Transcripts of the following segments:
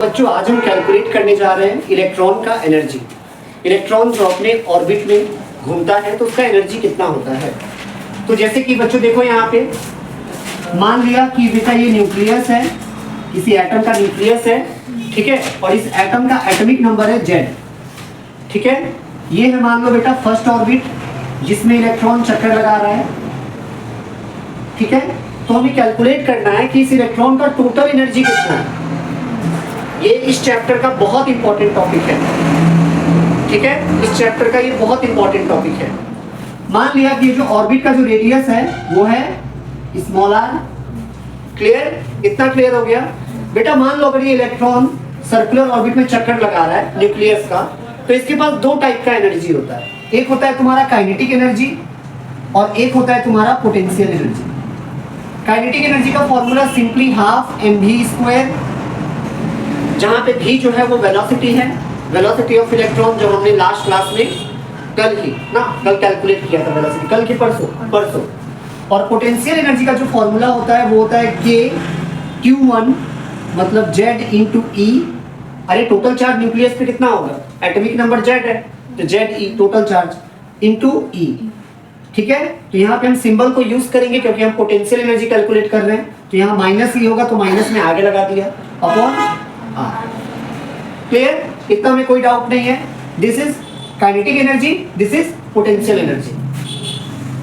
बच्चों आज हम कैलकुलेट करने जा रहे हैं इलेक्ट्रॉन का एनर्जी। इलेक्ट्रॉन जो अपने ऑर्बिट में घूमता है तो उसका एनर्जी कितना होता है। तो जैसे कि बच्चों देखो यहाँ पे मान लिया कि बेटा ये न्यूक्लियस है, किसी एटम का न्यूक्लियस है, ठीक है, और इस एटम का एटॉमिक नंबर है Z, ठीक है। ये है मान लो बेटा फर्स्ट ऑर्बिट जिसमें इलेक्ट्रॉन चक्कर लगा रहा है, ठीक है। तो हमें कैलकुलेट करना है कि इस इलेक्ट्रॉन का टोटल एनर्जी कितना है। ये इस चैप्टर का बहुत इंपॉर्टेंट टॉपिक है, ठीक है। इस चैप्टर का ये बहुत इंपॉर्टेंट टॉपिक है। मान लिया कि ये जो ऑर्बिट का जो रेडियस है वो है स्मॉल r। क्लियर? इतना क्लियर हो गया बेटा। मान लो अगर ये इलेक्ट्रॉन सर्कुलर ऑर्बिट में चक्कर लगा रहा है न्यूक्लियस का, तो इसके पास दो टाइप का एनर्जी होता है। एक होता है तुम्हारा काइनेटिक एनर्जी और एक होता है तुम्हारा पोटेंशियल एनर्जी। काइनेटिक एनर्जी का फॉर्मूला सिंपली हाफ mv², जहां पे v जो है वो वेलोसिटी है, वेलोसिटी ऑफ इलेक्ट्रॉन, जो हमने लास्ट क्लास में कल कैलकुलेट किया था वेलोसिटी, कल की परसों। और पोटेंशियल एनर्जी का जो फॉर्मूला होता है वो होता है k q1 मतलब z इंटू ई। अरे टोटल चार्ज न्यूक्लियस पे कितना होगा, एटॉमिक नंबर z है तो z टोटल चार्ज इंटू ई, ठीक है। तो यहाँ पे हम सिंबल को यूज करेंगे क्योंकि हम पोटेंशियल एनर्जी कैलकुलेट कर रहे हैं। तो यहाँ माइनस ही होगा तो माइनस में आगे लगा दिया अपॉन आर। क्लियर? इतना में कोई डाउट नहीं है। This is kinetic energy, this is potential energy,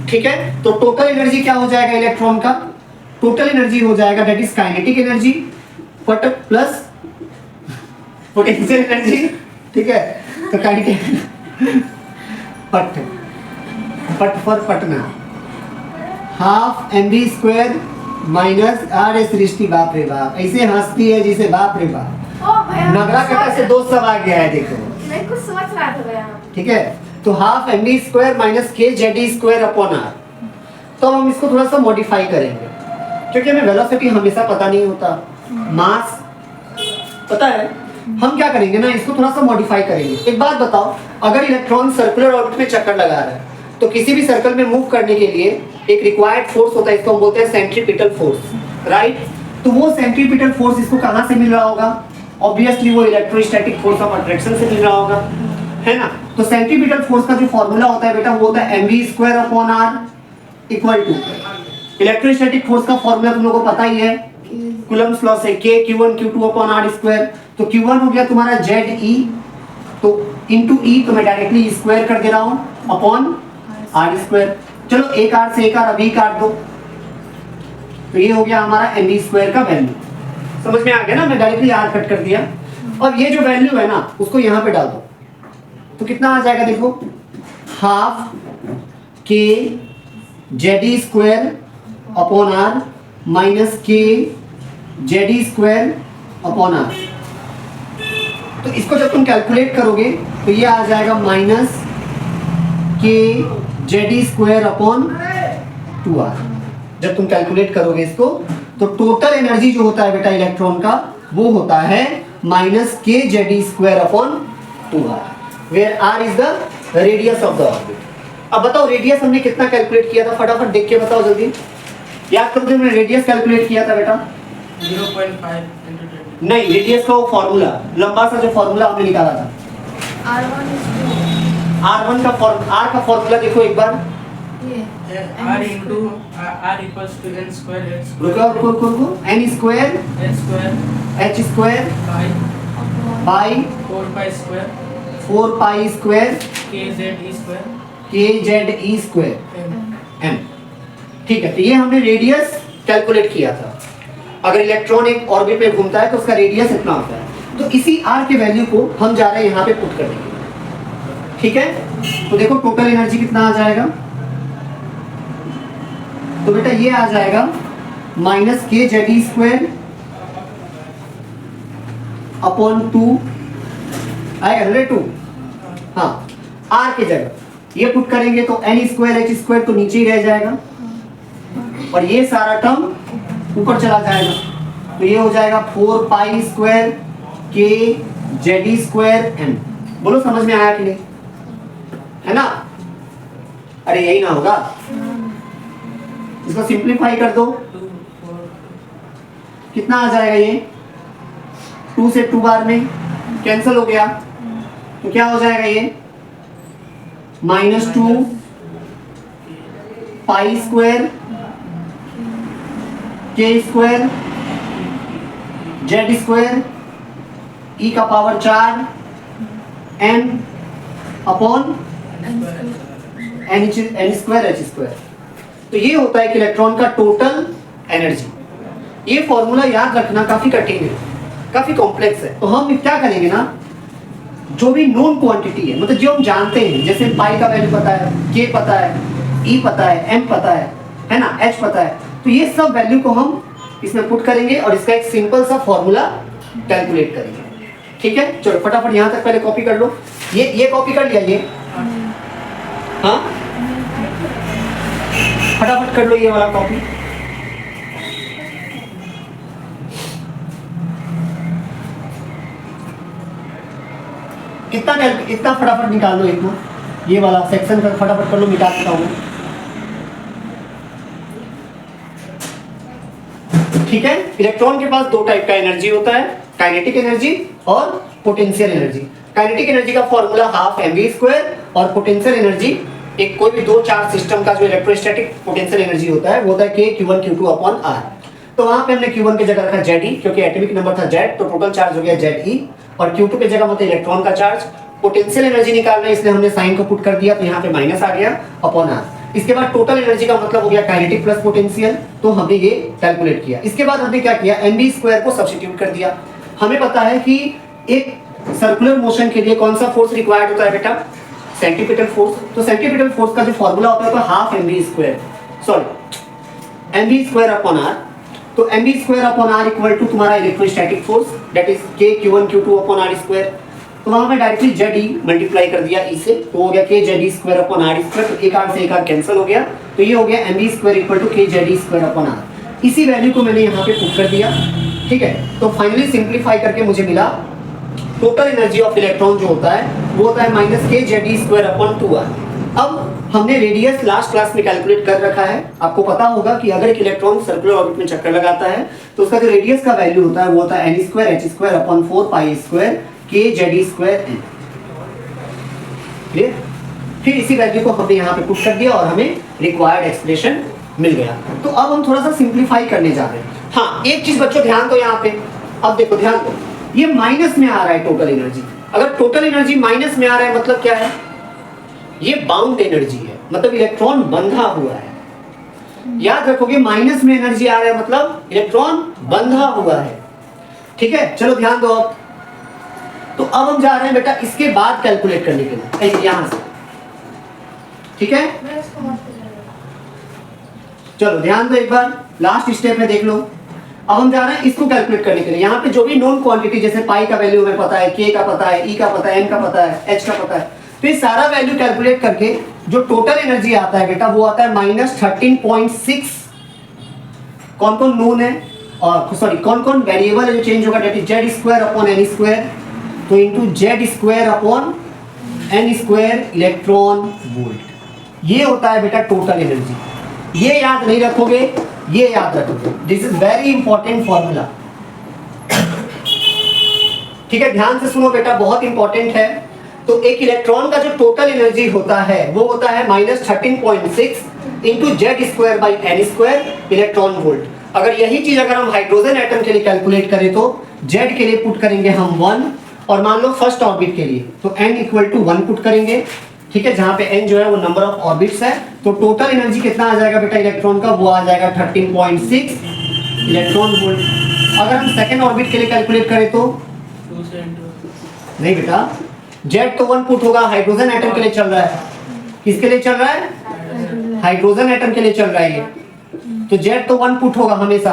ठीक है। तो टोटल एनर्जी क्या हो जाएगा इलेक्ट्रॉन का, टोटल एनर्जी हो जाएगा दैट इज काइनेटिक एनर्जी पट प्लस पोटेंशियल एनर्जी, ठीक है। तो काइनेटिक पट फॉर पटना हाफ mv² माइनस आर सृष्टि। बाप रे बाप, ऐसे हंसती है जिसे बाप रे बाप नगरा कटा से दो सब आ गया है, देखो मैं कुछ समझ रहा था, ठीक है। तो half mv² minus kz² upon are. तो हम इसको थोड़ा सा मॉडिफाई करेंगे क्योंकि हमें वेलोसिटी हमेशा पता नहीं होता, मास पता है। हम क्या करेंगे ना, इसको थोड़ा सा मॉडिफाई करेंगे। एक बात बताओ, अगर इलेक्ट्रॉन सर्कुलर ऑर्बिट में चक्कर लगा रहा है तो किसी भी सर्कल में मूव करने के लिए एक रिक्वायर्ड फोर्स होता है, इसको हम बोलते हैं सेंट्रीपिटल फोर्स, राइट। तो वो सेंट्रीपिटल फोर्स इसको कहाँ से मिल रहा होगा, ऑब्वियसली वो इलेक्ट्रोस्टैटिक फोर्स ऑफ अट्रैक्शन से मिल रहा होगा, है ना। तो सेंट्रीपिटल फोर्स का जो फॉर्मूला होता है बेटा वो होता है mv² upon r equal to electrostatic force का फॉर्मूला तुम लोगों को पता ही है, कूलम्ब्स लॉ से k q1 q2 upon r²। तो q1 हो गया तुम्हारा ze, तो इनटू e तो मैं डायरेक्टली स्क्वायर कर दे रहा हूं अपॉन r²। चलो एक r से एक r अभी काट दो, तो ये हो गया हमारा mv² का वैल्यू। समझ में आ गया ना, मैं डायरेक्टली r कट कर दिया। और ये जो वैल्यू है ना उसको यहाँ पे डाल दो तो कितना आ जाएगा, देखो half k z² upon r minus k z² upon r। तो इसको जब तुम कैलकुलेट करोगे तो ये आ जाएगा minus k z² upon 2r। जब तुम कैलकुलेट करोगे इसको तो टोटल एनर्जी जो होता है बेटा इलेक्ट्रॉन का वो होता है minus k z² upon 2r, where r is the radius of the orbit. अब बताओ रेडियस हमने कितना कैलकुलेट किया था, फटाफट देख के बताओ जल्दी। याद करो हमने रेडियस कैलकुलेट किया था बेटा 0.5 नहीं, रेडियस का वो फॉर्मूला लंबा सा जो फॉर्मूला हमने निकाला था r1 का फॉर्मूला देखो एक बार, r into r equals to n square h रुको n square h square by 4 pi square kze square m, ठीक है। तो ये हमने रेडियस कैलकुलेट किया था। अगर इलेक्ट्रॉन एक ऑर्बिट में घूमता है तो उसका रेडियस इतना होता है। तो इसी r के वैल्यू को हम जा रहे हैं यहाँ पे पुट करने के लिए, ठीक है। तो देखो टोटल एनर्जी कितना आ जाएगा, तो बेटा ये आ जाएगा माइनस kze² अपॉन 2 आएगा 2, हाँ r की जगह ये पुट करेंगे तो n² h² तो नीचे ही रह जाएगा और ये सारा टर्म ऊपर चला जाएगा। तो ये हो जाएगा 4 पाई स्क्वायर kze² m। बोलो समझ में आया कि नहीं, है ना। अरे यही ना होगा, इसको सिंप्लीफाई कर दो कितना आ जाएगा ये 2 से 2 बार में कैंसिल हो गया, तो क्या हो जाएगा ये -2 पाई स्क्वायर के स्क्वायर जेड स्क्वायर ई का power 4 m upon N square H square. तो ये होता है कि इलेक्ट्रॉन का टोटल एनर्जी। ये फॉर्मूला याद रखना काफी कठिन है, काफी कॉम्प्लेक्स है। तो हम क्या करेंगे ना, जो भी नोन क्वांटिटी है, मतलब जो हम जानते हैं, जैसे पाई का वैल्यू पता है, के पता है, ई पता है, एम पता है ना, एच पता है, तो ये सब वैल्यू को हम इसमें पुट करेंगे और इसका एक सिंपल सा फॉर्मूला कैलकुलेट करेंगे। ठीक है, चलो फटाफट यहाँ तक पहले कॉपी कर लो। ये कॉपी कर लिया, ये हाँ फटाफट कर लो ये वाला कॉपी। इतना फटाफट निकाल लो, इतना ये वाला सेक्शन का फटाफट कर लो, मिटा देता हूँ। ठीक है, इलेक्ट्रॉन के पास दो टाइप का एनर्जी होता है, काइनेटिक एनर्जी और पोटेंशियल एनर्जी। काइनेटिक एनर्जी का फॉर्मूला हाफ mv² और पोटेंशियल एनर्जी एक कोई भी दो चार्ज सिस्टम का जो इलेक्ट्रोस्टैटिक पोटेंशियल एनर्जी होता है वो होता है k q1 q2 upon r। तो वहां पे हमने q1 की जगह रखा Ze क्योंकि एटॉमिक नंबर था Z, तो टोटल चार्ज हो गया Ze, और q2 की जगह मतलब इलेक्ट्रॉन का चार्ज। पोटेंशियल एनर्जी निकालना है इसलिए हमने साइन को पुट कर दिया, तो यहाँ पे माइनस आ गया अपॉन r। इसके बाद टोटल एनर्जी का मतलब हो गया काइनेटिक प्लस पोटेंशियल, तो हमने ये कैलकुलेट किया। इसके बाद हमने क्या किया, mv² को सब्स्टिट्यूट कर दिया। हमें पता है कि एक सर्कुलर मोशन के लिए कौन सा फोर्स रिक्वायर्ड होता है बेटा, सेंट्रीपिटल फोर्स। तो सेंट्रीपिटल फोर्स का जो फॉर्मूला होता है तो half mv², sorry mv² upon r। तो mv² upon r equal to तुम्हारा electrostatic force that is k q1 q2 upon r²। तो वहां पे डायरेक्टली Ze मल्टीप्लाई कर दिया ई से, तो हो गया k Ze² अपॉन r²। तो एक आर से एक आर कैंसिल हो गया, तो ये हो गया mv² equal to k Ze² upon r। इसी वैल्यू को मैंने यहाँ पे पुट कर दिया। ठीक है, तो फाइनली सिंप्लीफाई करके मुझे मिला टोटल एनर्जी ऑफ इलेक्ट्रॉन जो होता है वो होता है -k Ze² अपॉन 2r। अब हमने रेडियस लास्ट क्लास में कैलकुलेट कर रखा है। आपको पता होगा कि अगर एक इलेक्ट्रॉन सर्कुलर ऑर्बिट में चक्कर लगाता है तो उसका जो रेडियस का वैल्यू होता है वो होता है n² upon 4 pi square k Ze²n। Clear? फिर इसी वैल्यू को हमने यहाँ पे पुट कर दिया और हमें रिक्वायर्ड एक्सप्रेशन मिल गया। तो अब हम थोड़ा सा सिंप्लीफाई करने जा रहे हैं। हाँ, एक चीज बच्चों ध्यान दो यहाँ पे, अब देखो ध्यान दो, ये माइनस में आ रहा है टोटल एनर्जी। अगर टोटल एनर्जी माइनस में आ रहा है मतलब क्या है, ये बाउंड एनर्जी है, मतलब इलेक्ट्रॉन बंधा हुआ है। याद रखोगे, माइनस में एनर्जी आ रहा है मतलब इलेक्ट्रॉन बंधा हुआ है। ठीक है, चलो ध्यान दो। अब तो अब हम जा रहे हैं बेटा इसके बाद कैलकुलेट करने के लिए यहां से। ठीक है, चलो ध्यान दो, एक बार लास्ट स्टेप में देख लो। अब हम जा रहे हैं इसको कैलकुलेट करने के लिए। यहाँ पे जो भी नॉन क्वांटिटी, जैसे पाई का वैल्यू हमें पता है, के का पता है, ई का पता है, एम का पता है, एच का पता है, तो ये सारा वैल्यू कैलकुलेट करके जो टोटल एनर्जी आता है बेटा वो आता है -13.6। कौन कौन नोन है और सॉरी कौन कौन वेरिएबल है जो चेंज होगा, date is Z² upon n², तो into Z² upon n² electron volt. ये होता है बेटा टोटल एनर्जी। ये याद नहीं रखोगे, ये याद रखोगे, this is very important formula. ठीक है, ध्यान से सुनो बेटा, बहुत इंपॉर्टेंट है। तो एक इलेक्ट्रॉन का जो टोटल एनर्जी होता है वो होता है -13.6 into Z² by n² electron volt. अगर यही चीज अगर हम हाइड्रोजन एटम के लिए कैलकुलेट करें तो Z के लिए पुट करेंगे हम 1, और मान लो फर्स्ट ऑर्बिट के लिए तो n इक्वल टू 1 पुट करेंगे। ठीक है, जहां पे n जो है वो नंबर ऑफ ऑर्बिट्स है, तो टोटल एनर्जी कितना आ जाएगा बेटा इलेक्ट्रॉन का, वो आ जाएगा 13.6 इलेक्ट्रॉन वोल्ट। अगर हम सेकंड ऑर्बिट के लिए कैलकुलेट करें तो नहीं बेटा, Z तो 1 पुट होगा, हाइड्रोजन एटम के लिए चल रहा है। किसके लिए चल रहा है, हाइड्रोजन एटम के लिए चल रहा है ये, तो Z तो 1 पुट होगा हमेशा।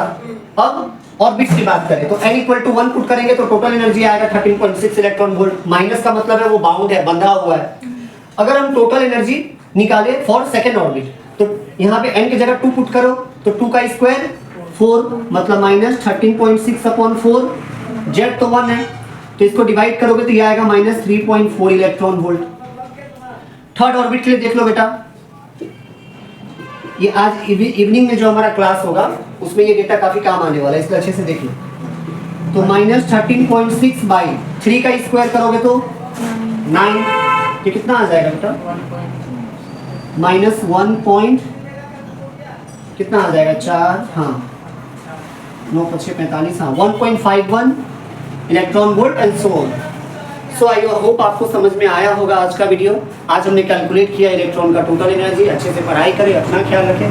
अब ऑर्बिट्स की बात करें तो n इक्वल टू 1 पुट करेंगे तो टोटल एनर्जी आएगा 13.6 इलेक्ट्रॉन वोल्ट। माइनस का मतलब है वो बाउंड है, बंधा हुआ है। अगर हम टोटल एनर्जी निकाले फॉर सेकेंड ऑर्बिट तो यहाँ पे n की जगह 2 पुट करो तो 2 का स्क्वायर 4, मतलब -13.6 अपॉन 4। Z तो 1 है तो इसको डिवाइड करोगे तो ये आएगा -3.4 इलेक्ट्रॉन वोल्ट। थर्ड ऑर्बिट के लिए देख लो बेटा, ये आज इवनिंग में जो हमारा क्लास होगा उसमें ये डेटा काफी काम आने वाला है, इसलिए अच्छे से देख लो। तो -13.6 बाई 3 का स्क्वायर करोगे तो 9, ये कितना आ जाएगा बेटा? 1 पॉइंट कितना आ जाएगा? 4, हाँ 9 × 6 45, हाँ 1.51 electron volt and so on. So I hope आपको समझ में आया होगा आज का वीडियो। आज हमने कैलकुलेट किया इलेक्ट्रॉन का टोटल एनर्जी। अच्छे से पढ़ाई करें, अपना ख्याल रखें।